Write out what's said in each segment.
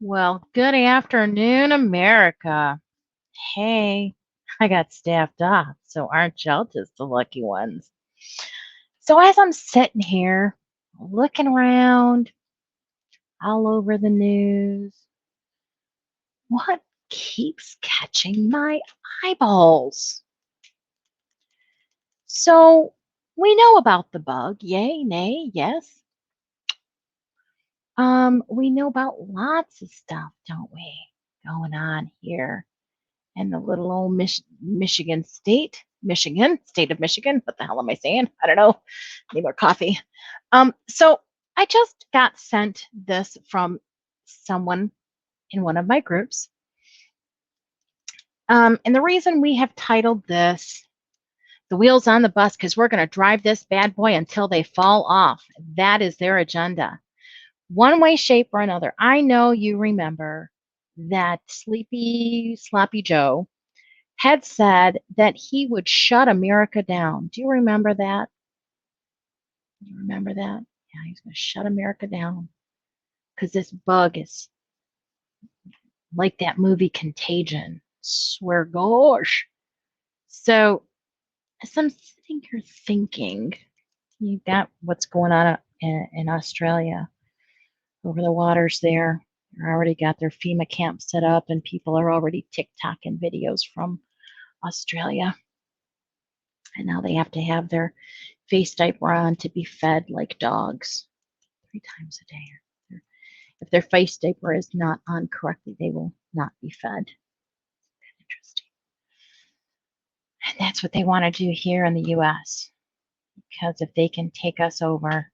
Well, good afternoon, America. Hey, I got staffed off, so aren't y'all just the lucky ones? So as I'm sitting here looking around all over the news, what keeps catching my eyeballs? So we know about the bug, yay, nay, yes. We know about lots of stuff, don't we, going on here in the little old Michigan, state of Michigan. What the hell am I saying? I don't know. Need more coffee. So I just got sent this from someone in one of my groups. And the reason we have titled this The Wheels on the Bus, because we're going to drive this bad boy until they fall off. That is their agenda. One way, shape, or another. I know you remember that sleepy, sloppy Joe had said that he would shut America down. Do you remember that? You remember that? Yeah, he's going to shut America down because this bug is like that movie Contagion. Swear gosh. So, as I'm sitting here thinking, you got what's going on in Australia over the waters there. They already got their FEMA camp set up, and people are already TikToking videos from Australia. And now they have to have their face diaper on to be fed like dogs 3 times a day. If their face diaper is not on correctly, they will not be fed. Interesting. And that's what they want to do here in the US. Because if they can take us over,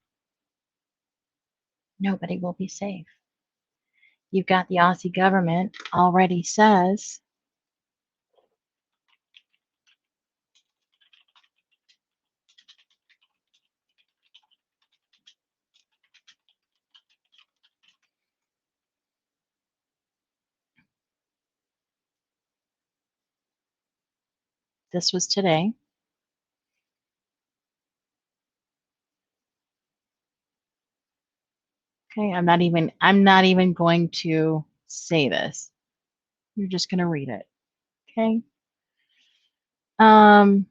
nobody will be safe. You've got the Aussie government already says this was today. Okay, I'm not even going to say this. You're just going to read it. Okay? Um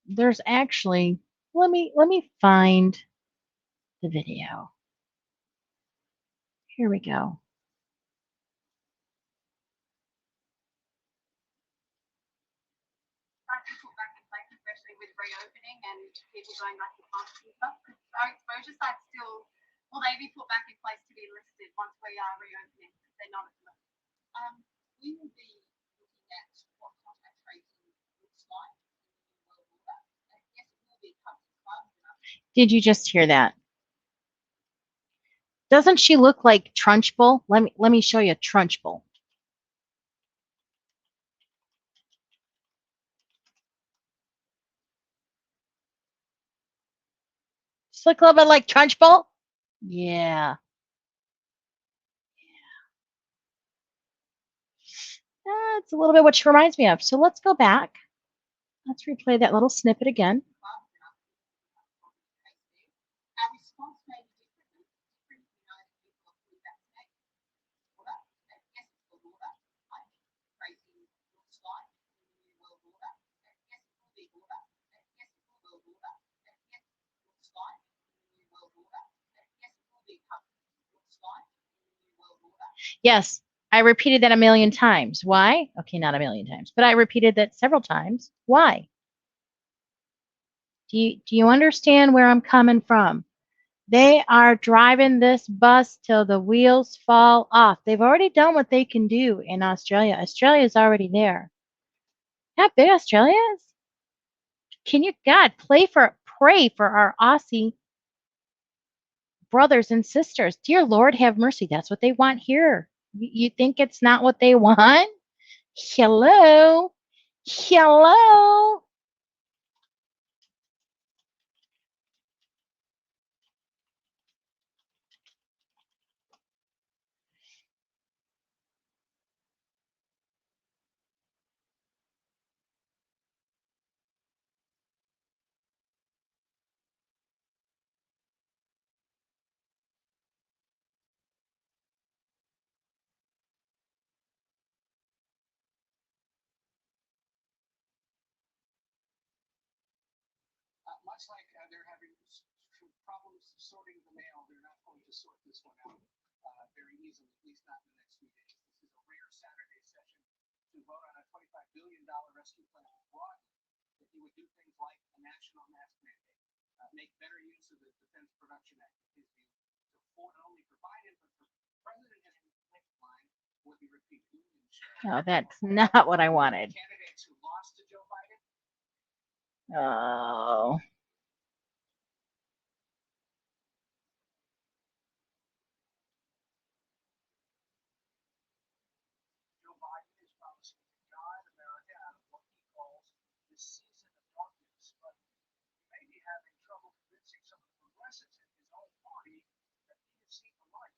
there's actually let me find the video. Here we go. Especially with reopening and people going back to parks and stuff, because our exposure sites still, will they be put back in place to be listed once we are reopening? They're not at the moment. We will be looking at what contact tracing looks like in the world order. And yes, it will be covered. Did you just hear that? Doesn't she look like Trunchbull? Let me show you Trunchbull. Just look a little bit like Trunchbull? Yeah. That's a little bit what she reminds me of. So let's go back. Let's replay that little snippet again. Yes, I repeated that a million times. Why? Okay, not a million times, but I repeated that several times. Why? Do you understand where I'm coming from? They are driving this bus till the wheels fall off. They've already done what they can do in Australia. Australia is already there. How big Australia is? Can you, God, pray for our Aussie brothers and sisters? Dear Lord, have mercy. That's what they want here. You think it's not what they want? Hello? Hello? much like they're having problems sorting the mail, they're not going to sort this one out very easily, at least not in the next few days. This is a rare Saturday session to vote on a $25 billion rescue plan abroad, that he would do things like a national mask mandate, make better use of the Defense Production Act, in his view, to afford not only for Biden, but for President Henry Clinton's line would be repeated. Oh, that's not what I wanted. Candidates who lost to Joe Biden. Oh. Joe Biden is promising to guide America out of what he calls the season of darkness, but he may be having trouble convincing some of the progressives in his own party that he has seen the light.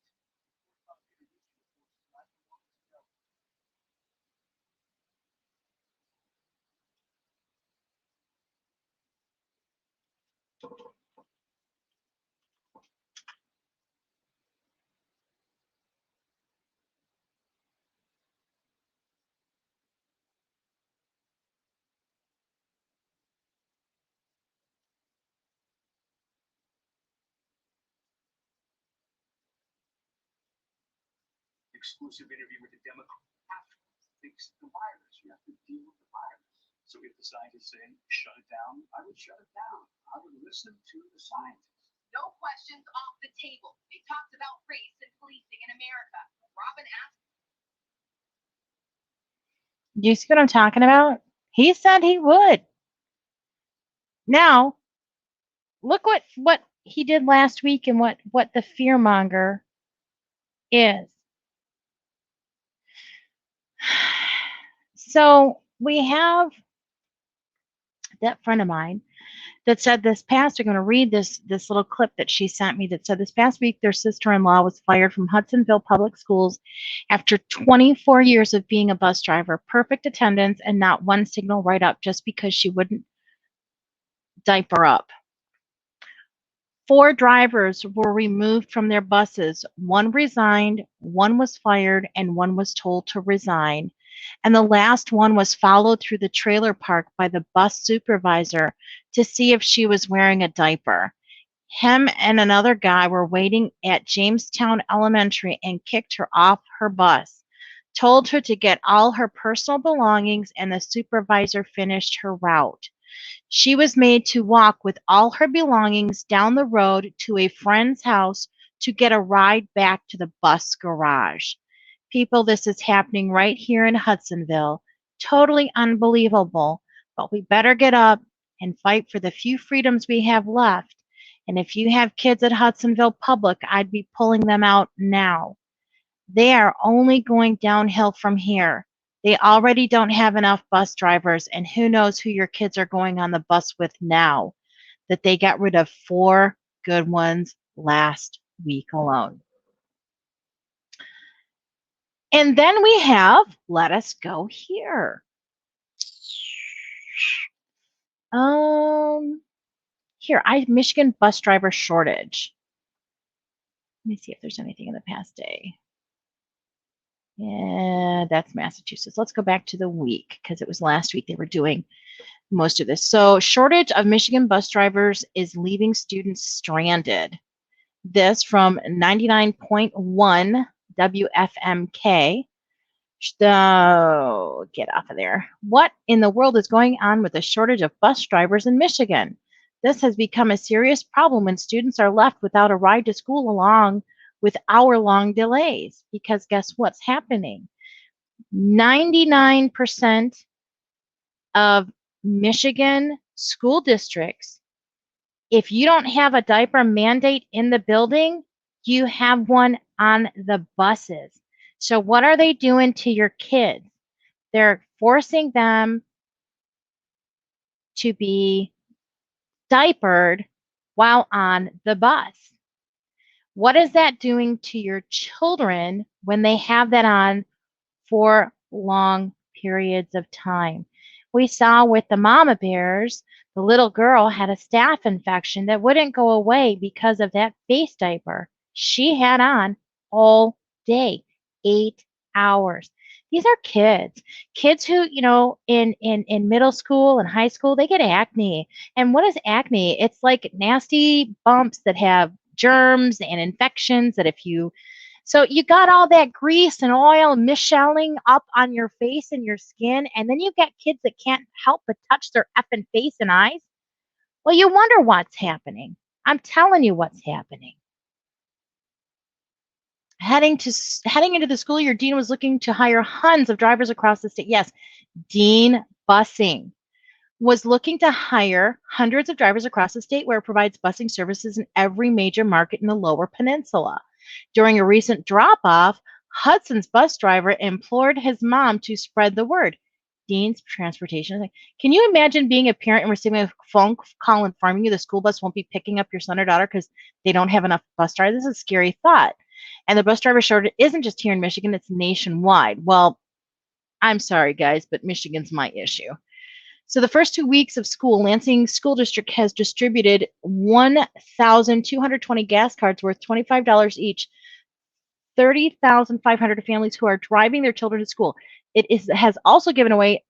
Exclusive interview with the Democrat. You have to fix the virus. You have to deal with the virus. So if the scientists say shut it down, I would shut it down. I would listen to the scientists. No questions off the table. They talked about race and policing in America. Robin asked. Do you see what I'm talking about? He said he would. Now, look what he did last week and what the fearmonger is. So we have that friend of mine that said this past, I'm going to read this little clip that she sent me that said this past week their sister-in-law was fired from Hudsonville Public Schools after 24 years of being a bus driver, perfect attendance, and not one signal write-up just because she wouldn't diaper up. 4 drivers were removed from their buses. 1 resigned, 1 was fired, and 1 was told to resign. And the last one was followed through the trailer park by the bus supervisor to see if she was wearing a diaper. Him and another guy were waiting at Jamestown Elementary and kicked her off her bus, told her to get all her personal belongings, and the supervisor finished her route. She was made to walk with all her belongings down the road to a friend's house to get a ride back to the bus garage. People, this is happening right here in Hudsonville. Totally unbelievable, but we better get up and fight for the few freedoms we have left. And if you have kids at Hudsonville Public, I'd be pulling them out now. They are only going downhill from here. They already don't have enough bus drivers, and who knows who your kids are going on the bus with now, that they got rid of 4 good ones last week alone. And then we have, let us go here. Here, Michigan bus driver shortage. Let me see if there's anything in the past day. Yeah, that's Massachusetts. Let's go back to the week because it was last week they were doing most of this. So shortage of Michigan bus drivers is leaving students stranded. This from 99.1 WFMK. So get off of there. What in the world is going on with the shortage of bus drivers in Michigan? This has become a serious problem when students are left without a ride to school along with hour-long delays, because guess what's happening? 99% of Michigan school districts, if you don't have a diaper mandate in the building, you have one on the buses. So what are they doing to your kids? They're forcing them to be diapered while on the bus. What is that doing to your children when they have that on for long periods of time? We saw with the mama bears, the little girl had a staph infection that wouldn't go away because of that face diaper she had on all day, 8 hours. These are kids who, in middle school and high school, they get acne. And what is acne? It's like nasty bumps that have germs and infections that so you got all that grease and oil and michelling up on your face and your skin, and then you've got kids that can't help but touch their effing face and eyes. Well, you wonder what's happening. I'm telling you what's happening. Heading into the school year, Dean was looking to hire hundreds of drivers across the state. Yes, Dean Busing was looking to hire hundreds of drivers across the state where it provides busing services in every major market in the Lower Peninsula. During a recent drop-off, Hudson's bus driver implored his mom to spread the word. Dean's transportation. Can you imagine being a parent and receiving a phone call informing you the school bus won't be picking up your son or daughter because they don't have enough bus drivers? This is a scary thought. And the bus driver shortage isn't just here in Michigan, it's nationwide. Well, I'm sorry, guys, but Michigan's my issue. So the first 2 weeks of school, Lansing School District has distributed 1,220 gas cards worth $25 each, 30,500 to families who are driving their children to school. Has also given away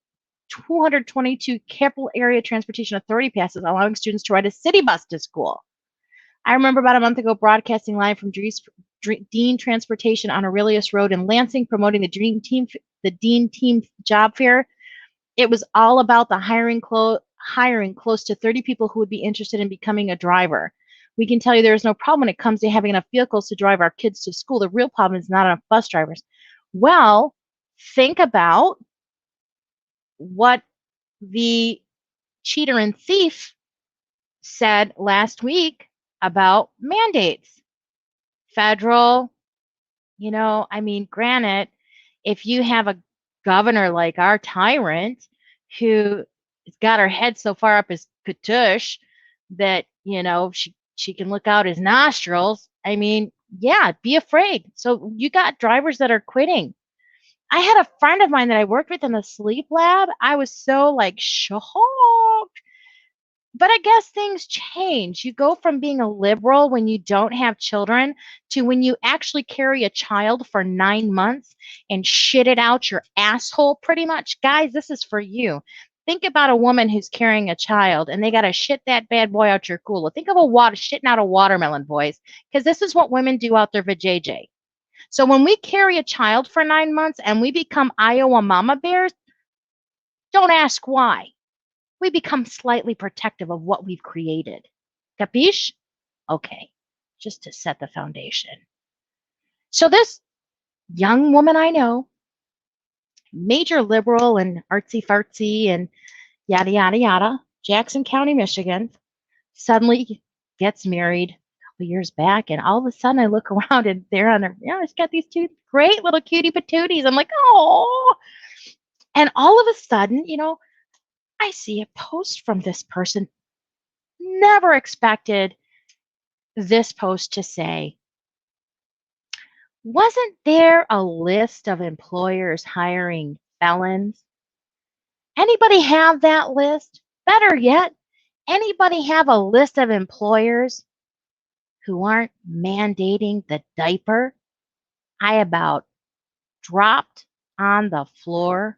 222 Capital Area Transportation Authority passes, allowing students to ride a city bus to school. I remember about a month ago broadcasting live from Dean Transportation on Aurelius Road in Lansing, promoting the Dean Team job fair. It was all about the hiring close to 30 people who would be interested in becoming a driver. We can tell you there is no problem when it comes to having enough vehicles to drive our kids to school. The real problem is not enough bus drivers. Well, think about what the cheater and thief said last week about mandates. Federal, granted, if you have a governor like our tyrant who has got her head so far up his katush that, she can look out his nostrils, yeah, be afraid. So you got drivers that are quitting. I had a friend of mine that I worked with in the sleep lab. I was so shocked. But I guess things change. You go from being a liberal when you don't have children to when you actually carry a child for 9 months and shit it out your asshole pretty much. Guys, this is for you. Think about a woman who's carrying a child and they got to shit that bad boy out your cooler. Think of shitting out a watermelon, boys, because this is what women do out their vajayjay. So when we carry a child for 9 months and we become Iowa mama bears, don't ask why. We become slightly protective of what we've created. Capiche? Okay, just to set the foundation. So this young woman I know, major liberal and artsy-fartsy and yada, yada, yada, Jackson County, Michigan, suddenly gets married a couple years back, and all of a sudden I look around and they're on their, she's got these two great little cutie patooties. I'm like, oh. And all of a sudden, I see a post from this person. Never expected this post to say, wasn't there a list of employers hiring felons? Anybody have that list? Better yet, anybody have a list of employers who aren't mandating the diaper? I about dropped on the floor.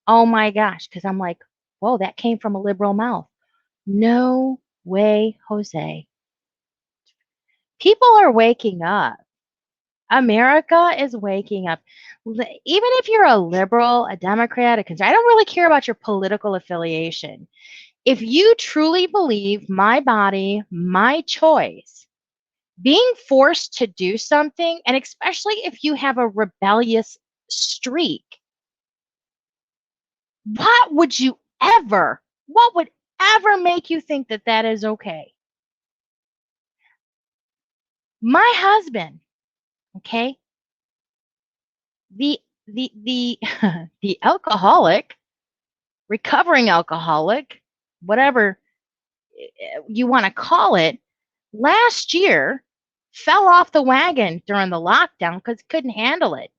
Oh my gosh, because I'm like, whoa, that came from a liberal mouth. No way, Jose. People are waking up. America is waking up. Even if you're a liberal, a Democrat, a conservative, I don't really care about your political affiliation. If you truly believe my body, my choice, being forced to do something, and especially if you have a rebellious streak, what would ever make you think that that is okay? My husband, okay, the the alcoholic, recovering alcoholic, whatever you want to call it, last year fell off the wagon during the lockdown because he couldn't handle it.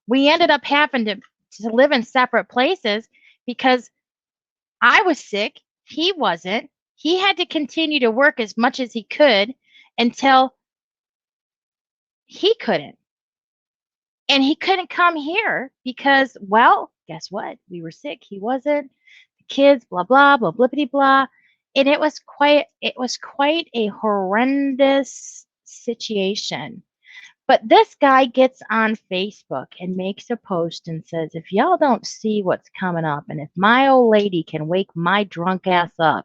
We ended up having to live in separate places because I was sick. He wasn't. He had to continue to work as much as he could until he couldn't. And he couldn't come here because, well, guess what? We were sick. He wasn't. The kids, blah, blah, blah, blippity, blah. And it was quite a horrendous situation. But this guy gets on Facebook and makes a post and says, if y'all don't see what's coming up, and if my old lady can wake my drunk ass up,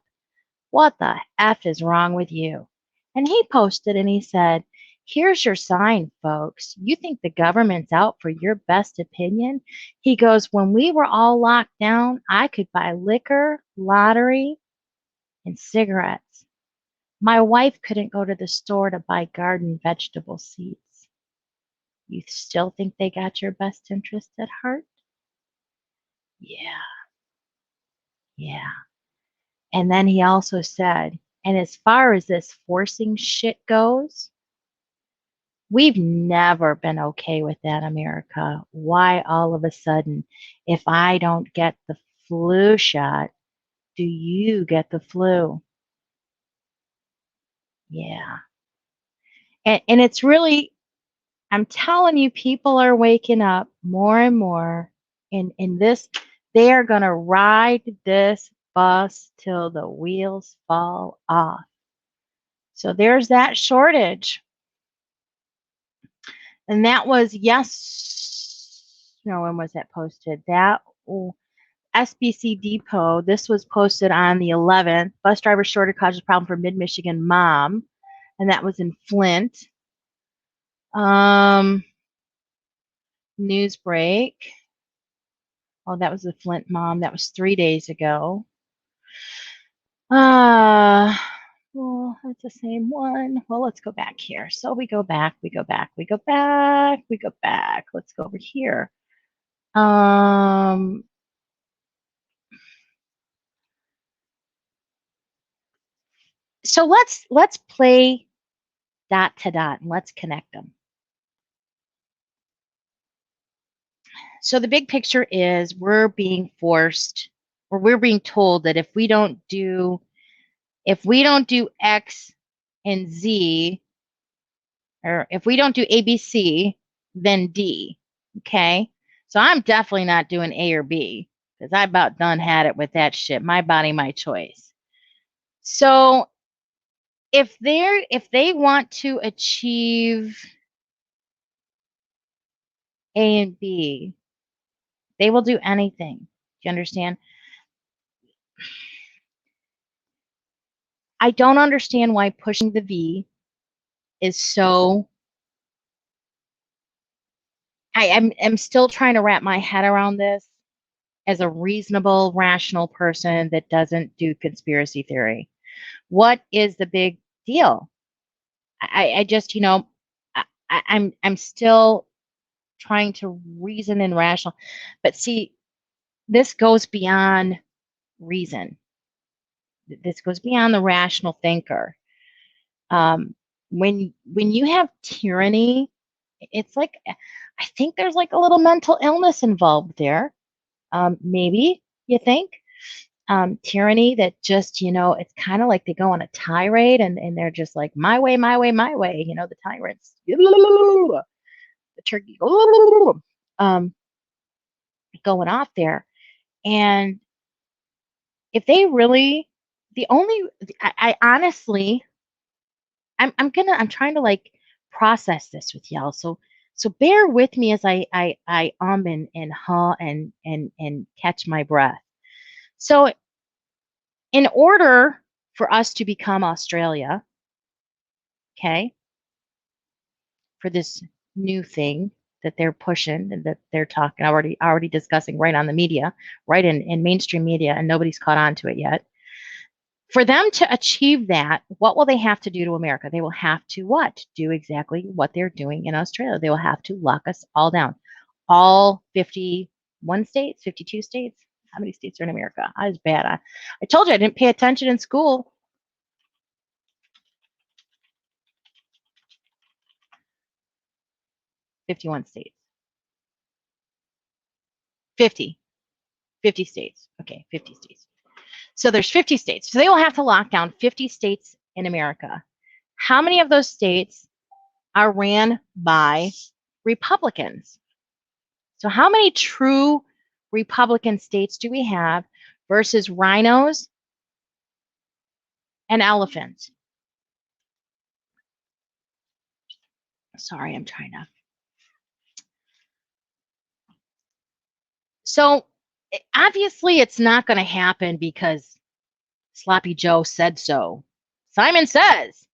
what the F is wrong with you? And he posted and he said, here's your sign, folks. You think the government's out for your best opinion? He goes, when we were all locked down, I could buy liquor, lottery, and cigarettes. My wife couldn't go to the store to buy garden vegetable seeds. You still think they got your best interest at heart? Yeah, yeah. And then he also said, and as far as this forcing shit goes, we've never been okay with that, America. Why all of a sudden, if I don't get the flu shot, do you get the flu? Yeah. And it's really, I'm telling you, people are waking up more and more. In this, they are going to ride this bus till the wheels fall off. So there's that shortage. And that was, no, when was that posted? That SBC Depot, this was posted on the 11th. Bus driver shortage causes problem for Mid-Michigan mom. And that was in Flint. News break. Oh, that was the Flint mom. That was 3 days ago. Well, that's the same one. Well, let's go back here. So we go back, we go back, we go back, we go back. Let's go over here. So let's play dot to dot and let's connect them. So the big picture is we're being forced, or we're being told that if we don't do X and Z, or if we don't do ABC, then D. Okay? So I'm definitely not doing A or B because I about done had it with that shit. My body, my choice. So if they want to achieve A and B, they will do anything. Do you understand? I don't understand why pushing the V is so. I'm still trying to wrap my head around this as a reasonable, rational person that doesn't do conspiracy theory. What is the big deal? I just, I'm still trying to reason and rational. But see, this goes beyond reason. This goes beyond the rational thinker. When you have tyranny, it's like, I think there's like a little mental illness involved there. Maybe you think tyranny that just, it's kind of like they go on a tirade and they're just like, my way, my way, my way. The tyrants, the turkey, going off there. And if they really, I honestly, I'm trying to like process this with y'all. So bear with me as I and haw and catch my breath. So in order for us to become Australia, okay, for this new thing that they're pushing and that they're talking already discussing right on the media, right in mainstream media, and nobody's caught on to it yet. For them to achieve that, what will they have to do to America? They will have to what? Do exactly what they're doing in Australia. They will have to lock us all down. All 51 states, 52 states. How many states are in America? I was bad. I told you I didn't pay attention in school. 51 states. 50 states. Okay, 50 states. So there's 50 states. So they will have to lock down 50 states in America. How many of those states are ran by Republicans? So how many true Republican states do we have versus rhinos and elephants? Sorry, I'm trying to. So obviously it's not going to happen because Sloppy Joe said so. Simon says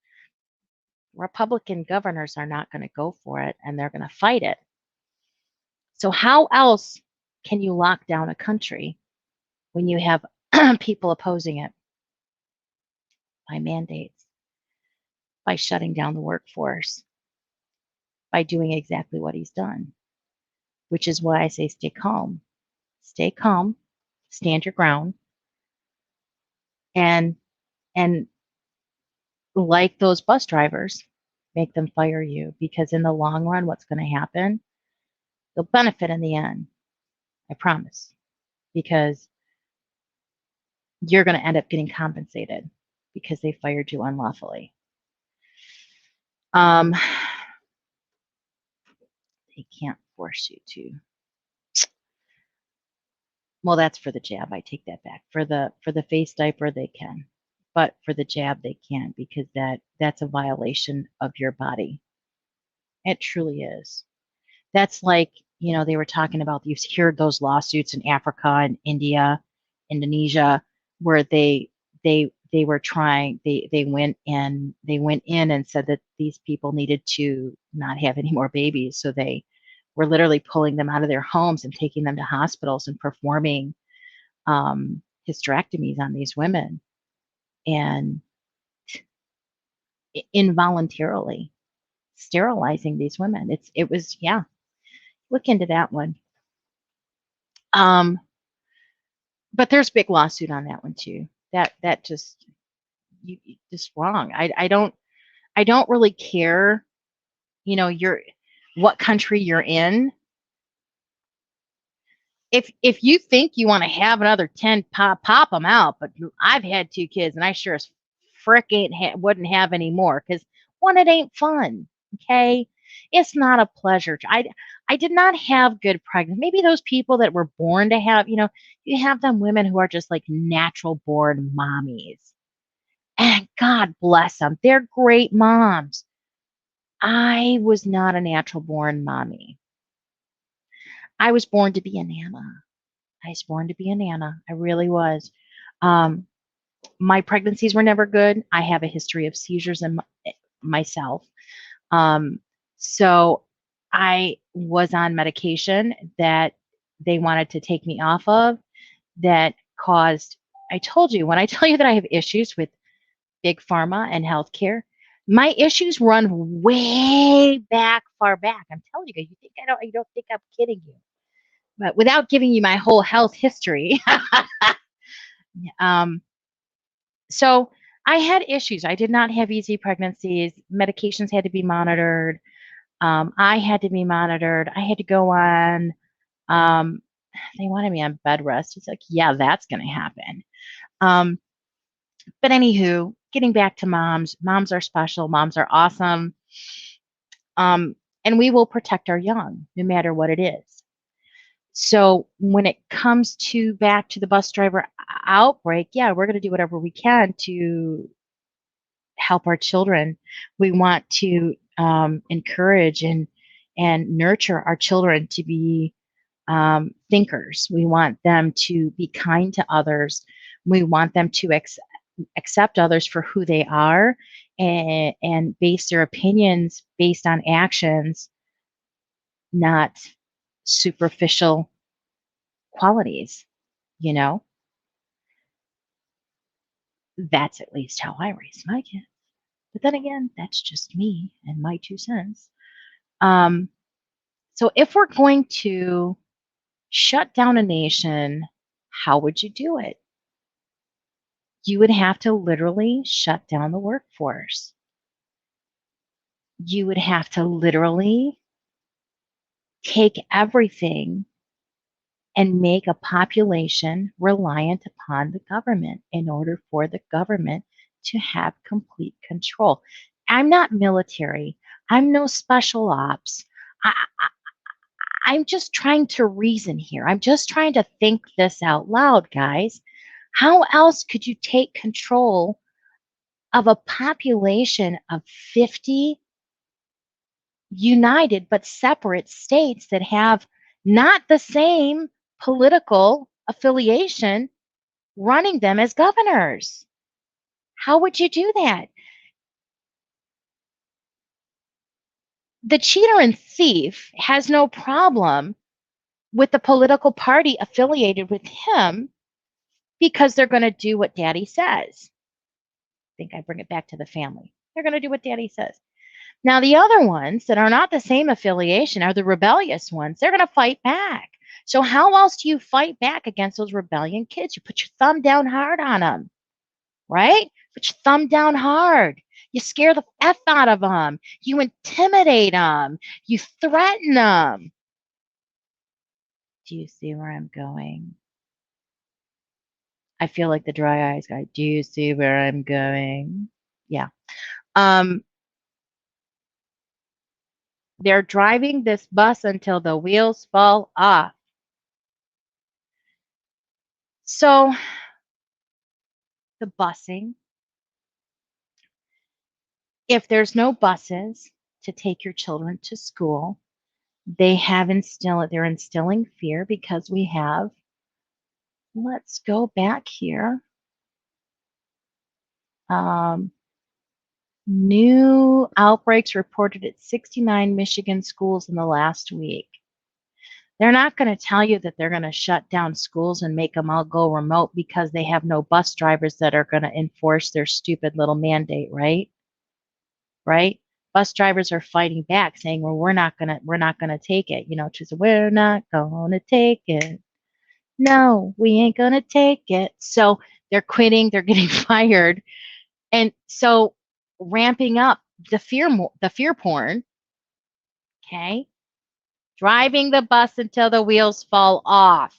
Republican governors are not going to go for it and they're going to fight it. So how else can you lock down a country when you have people opposing it? By mandates, by shutting down the workforce, by doing exactly what he's done, which is why I say stay calm. Stay calm, stand your ground, and like those bus drivers, make them fire you, because in the long run, what's going to happen? They'll benefit in the end. I promise, because you're going to end up getting compensated because they fired you unlawfully. They can't force you to. Well, that's for the jab. I take that back. For the face diaper, they can, but for the jab, they can't, because that's a violation of your body. It truly is. That's like, they were talking about, you hear those lawsuits in Africa and India, Indonesia, where they were trying, they went in and said that these people needed to not have any more babies. So they were literally pulling them out of their homes and taking them to hospitals and performing hysterectomies on these women, and involuntarily sterilizing these women. It was, yeah, look into that one. But there's big lawsuit on that one too. That just just wrong. I don't really care, what country you're in. If you think you want to have another 10, pop them out. But I've had 2 kids, and I sure as frick wouldn't have any more, because one, it ain't fun. Okay, it's not a pleasure. I did not have good pregnancy. Maybe those people that were born to have, you have them women who are just like natural born mommies, and God bless them, they're great moms. I was not a natural born mommy. I was born to be a nana. I was born to be a nana. I really was. My pregnancies were never good. I have a history of seizures in myself. So I was on medication that they wanted to take me off of, that caused, I told you, when I tell you that I have issues with big pharma and healthcare, my issues run way back, far back. I'm telling you, you don't think I'm kidding you. But without giving you my whole health history, so I had issues. I did not have easy pregnancies. Medications had to be monitored. I had to be monitored. I had to go on, they wanted me on bed rest. It's like, yeah, that's going to happen. But anywho, getting back to moms are special. Moms are awesome. And we will protect our young no matter what it is. So when it comes to back to the bus driver outbreak, yeah, we're going to do whatever we can to help our children. We want to encourage and nurture our children to be thinkers. We want them to be kind to others. We want them to accept others for who they are, and base their opinions based on actions, not superficial qualities. That's at least how I raise my kids. But then again, that's just me and my 2 cents. So if we're going to shut down a nation, how would you do it? You would have to literally shut down the workforce. You would have to literally take everything and make a population reliant upon the government in order for the government to have complete control. I'm not military. I'm no special ops. I'm just trying to reason here. I'm just trying to think this out loud, guys. How else could you take control of a population of 50 united but separate states that have not the same political affiliation running them as governors? How would you do that? The cheater and thief has no problem with the political party affiliated with him because they're going to do what daddy says. I think I bring it back to the family. They're going to do what daddy says. Now, the other ones that are not the same affiliation are the rebellious ones. They're going to fight back. So how else do you fight back against those rebellion kids? You put your thumb down hard on them, right? Put your thumb down hard. You scare the F out of them. You intimidate them. You threaten them. Do you see where I'm going? I feel like the dry eyes guy. Do you see where I'm going? Yeah. They're driving this bus until the wheels fall off. So the busing, if there's no buses to take your children to school, they're instilling fear because we have, let's go back here. New outbreaks reported at 69 Michigan schools in the last week. They're not going to tell you that they're going to shut down schools and make them all go remote because they have no bus drivers that are going to enforce their stupid little mandate, right? Right? Bus drivers are fighting back, saying, "Well, we're not gonna take it." We're not gonna take it. No, we ain't gonna take it. So they're quitting. They're getting fired, and so ramping up the fear porn. Okay, driving the bus until the wheels fall off.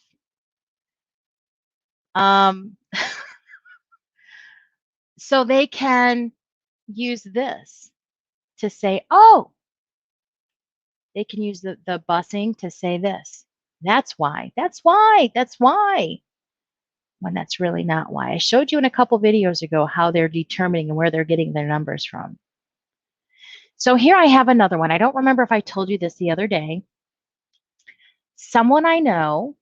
So they can use this to say, oh, they can use the busing to say this. That's why. That's why. That's why. When that's really not why. I showed you in a couple videos ago how they're determining and where they're getting their numbers from. So here I have another one. I don't remember if I told you this the other day. Someone I know,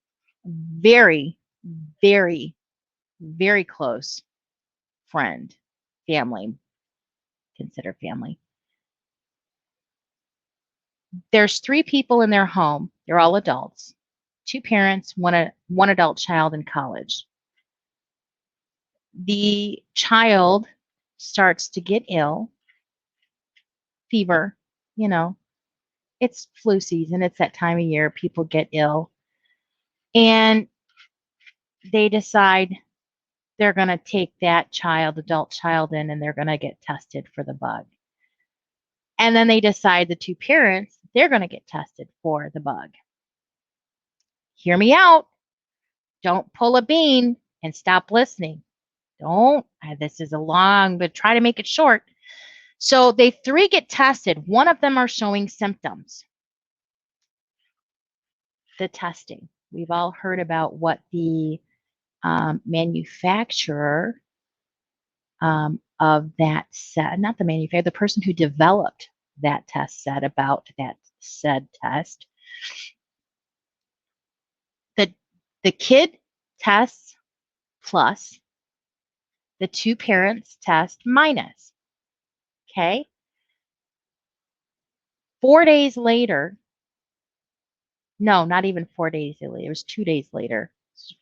very, very, very close friend, family, consider family. There's 3 people in their home. They're all adults. 2 parents, one adult child in college. The child starts to get ill, fever, it's flu season. It's that time of year. People get ill. And they decide they're going to take that adult child in, and they're going to get tested for the bug. And then they decide, the 2 parents, they're going to get tested for the bug. Hear me out. Don't pull a bean and stop listening. Don't. This is a long, but try to make it short. So they 3 get tested. One of them are showing symptoms. The testing. We've all heard about what the manufacturer of that said, not the manufacturer, the person who developed that test said about that said test. The kid tests plus, the 2 parents test minus. Okay? 4 days later, no, not even 4 days later, it was 2 days later.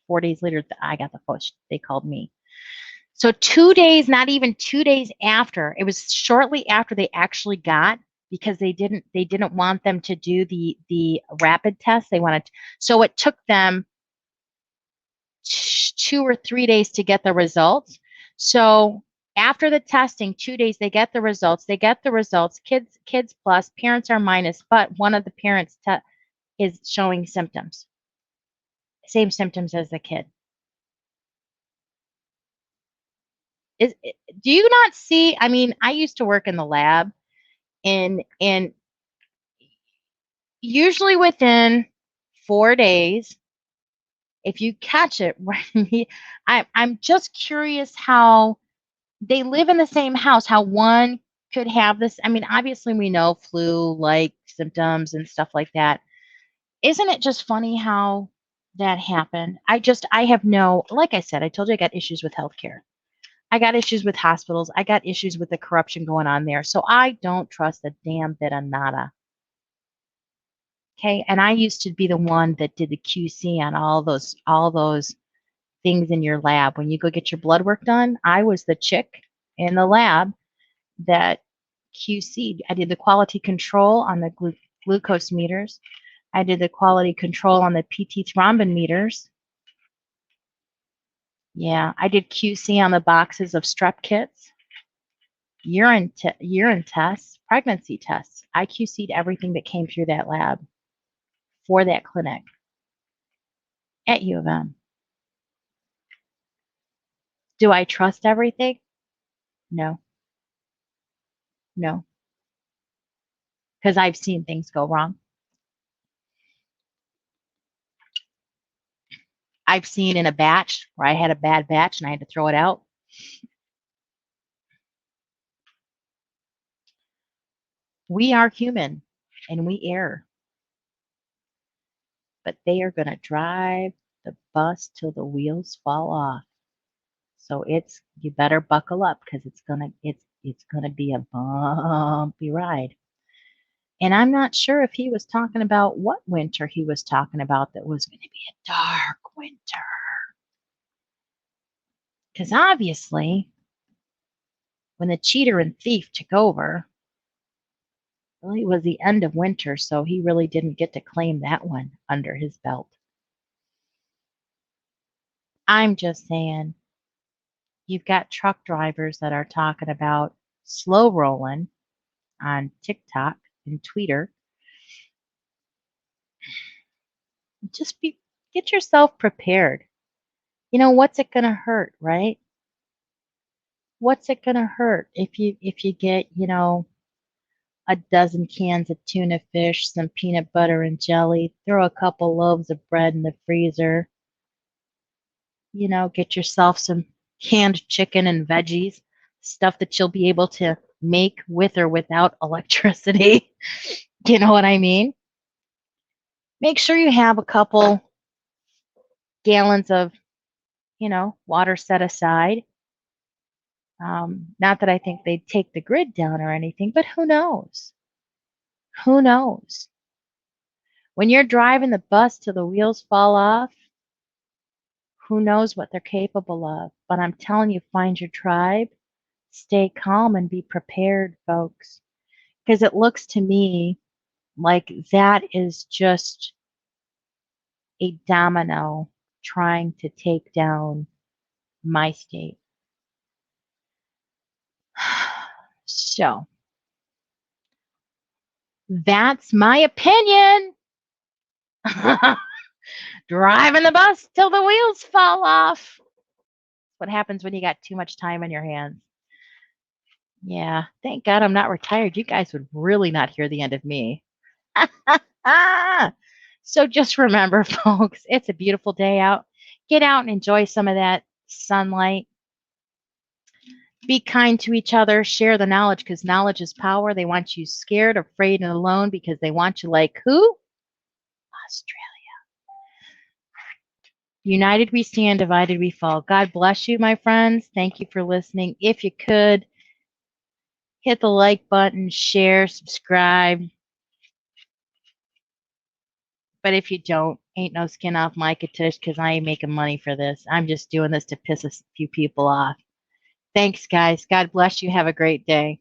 4 days later, I got the phone. They called me. So 2 days, not even 2 days after, it was shortly after they actually got, because they didn't want them to do the rapid test. They wanted, so it took them 2 or 3 days to get the results. So after the testing, 2 days, they get the results. Kids plus, parents are minus, but one of the parents is showing symptoms. Same symptoms as the kid. Do you not see? I mean, I used to work in the lab, and usually within 4 days. If you catch it, right, I'm just curious how they live in the same house, how one could have this. I mean, obviously we know flu-like symptoms and stuff like that. Isn't it just funny how that happened? I have no, like I said, I told you I got issues with healthcare. I got issues with hospitals. I got issues with the corruption going on there. So I don't trust a damn bit of nada. Okay. And I used to be the one that did the QC on all those things in your lab. When you go get your blood work done, I was the chick in the lab that QC'd. I did the quality control on the glucose meters. I did the quality control on the PT thrombin meters. Yeah, I did QC on the boxes of strep kits, urine tests, pregnancy tests. I QC'd everything that came through that lab for that clinic at U of M. Do I trust everything? No. No. Because I've seen things go wrong. I've seen in a batch where I had a bad batch and I had to throw it out. We are human and we err. But they are going to drive the bus till the wheels fall off. So you better buckle up because it's gonna be a bumpy ride. And I'm not sure if he was talking about what winter he was talking about that was going to be a dark winter. Because obviously, when the cheater and thief took over, well, it was the end of winter, so he really didn't get to claim that one under his belt. I'm just saying, you've got truck drivers that are talking about slow rolling on TikTok and Twitter. Just get yourself prepared. You know, what's it gonna hurt, right? What's it gonna hurt if you get, you know, a dozen cans of tuna fish, some peanut butter and jelly, throw a couple loaves of bread in the freezer, you know, get yourself some canned chicken and veggies, stuff that you'll be able to make with or without electricity. You know what I mean? Make sure you have a couple gallons of, you know, water set aside. Not that I think they'd take the grid down or anything, but who knows? Who knows? When you're driving the bus till the wheels fall off, who knows what they're capable of? But I'm telling you, find your tribe, stay calm, and be prepared, folks. Because it looks to me like that is just a domino trying to take down my state. So, that's my opinion. Driving the bus till the wheels fall off. What happens when you got too much time on your hands? Yeah, thank God I'm not retired. You guys would really not hear the end of me. So just remember, folks, it's a beautiful day out. Get out and enjoy some of that sunlight. Be kind to each other. Share the knowledge because knowledge is power. They want you scared, afraid, and alone because they want you like who? Australia. United we stand, divided we fall. God bless you, my friends. Thank you for listening. If you could, hit the like button, share, subscribe. But if you don't, ain't no skin off my tush because I ain't making money for this. I'm just doing this to piss a few people off. Thanks, guys. God bless you. Have a great day.